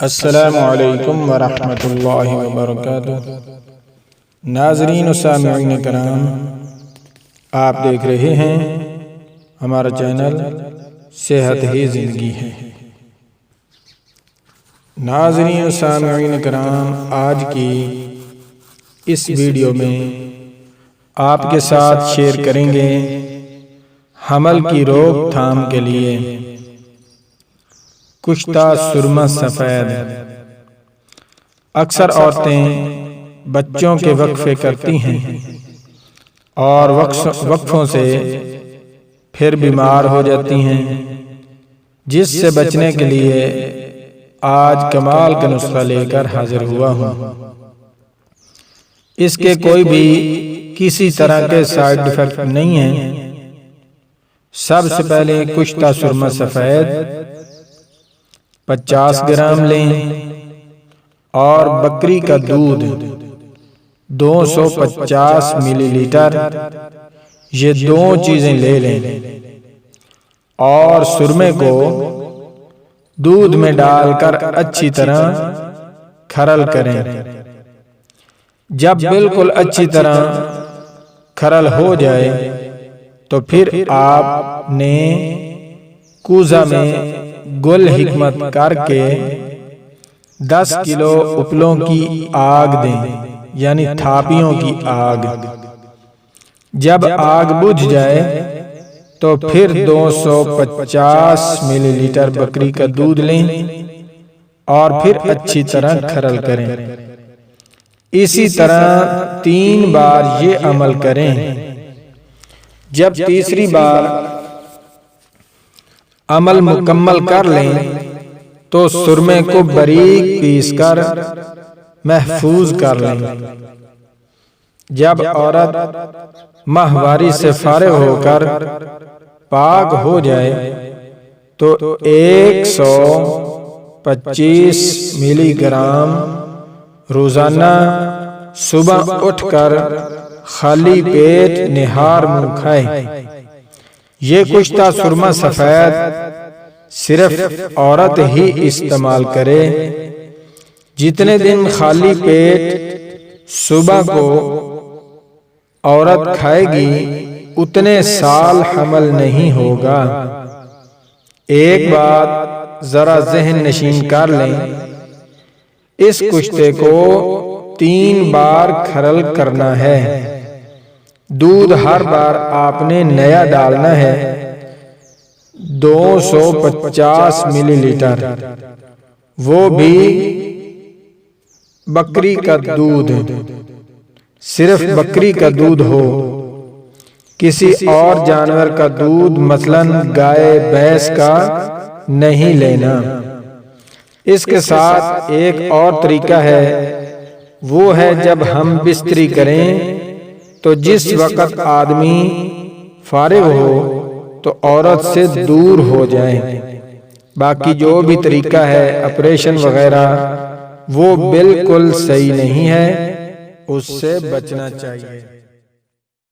अस्सलामु अलैकुम वरहमतुल्लाहि वबरकातुहू। नाज़रीन व सामिईन किराम, आप देख रहे हैं हमारा चैनल सेहत ही ज़िंदगी है। नाज़रीन व सामिईन किराम, आज की इस वीडियो में आपके साथ शेयर करेंगे हमल की रोकथाम के लिए कुश्ता सुरमा सफ़ेद। अक्सर औरतें बच्चों के वक्फे करती हैं और वक्फों से फिर बीमार हो जाती हैं, जिससे बचने के लिए आज कमाल का नुस्खा लेकर हाजिर हुआ हूँ। इसके कोई भी किसी तरह के साइड इफेक्ट नहीं हैं। सबसे पहले कुश्ता सुरमा सफ़ेद 50 ग्राम लें और बकरी का दूध 250 मिलीलीटर, ये दो चीजें ले लें और सुरमे को दूध में डालकर अच्छी तरह खरल करें। जब बिल्कुल अच्छी तरह खरल हो जाए तो फिर आपने कूजा में गुल हिकमत करके 10 किलो उपलों की आग दें, यानी थापियों की आग। जब आग बुझ जाए तो फिर 250 मिलीलीटर बकरी का दूध लें और फिर अच्छी तरह खरल करें। इसी तरह 3 बार ये अमल करें। जब तीसरी बार अमल मुकम्मल कर लें तो सुरमे को बारीक पीसकर महफूज कर लें। जब औरत माहवारी से फारिग होकर पाक हो जाए तो 125 मिलीग्राम रोजाना सुबह उठकर खाली पेट निहार मुंह खाए। ये कुश्ता सुरमा सफ़ेद सिर्फ औरत ही इस्तेमाल करे। जितने दिन खाली पेट सुबह को औरत खाएगी उतने साल हमल नहीं होगा। एक बात जरा ज़हन नशीन कर लें, इस कुश्ते को 3 बार खरल करना है। दूध हर बार आपने नया डालना है, 250 मिलीलीटर, वो भी बकरी का दूध। सिर्फ बकरी का दूध हो, किसी और जानवर का दूध मसलन गाय भैंस का नहीं लेना। इसके साथ एक और तरीका है, वो है जब हम बिस्तरी करें तो जिस वक़्त आदमी फारिग हो तो औरत से दूर हो जाए। बाकी जो भी तरीका है ऑपरेशन वगैरह वो बिल्कुल सही नहीं है, उससे बचना चाहिए।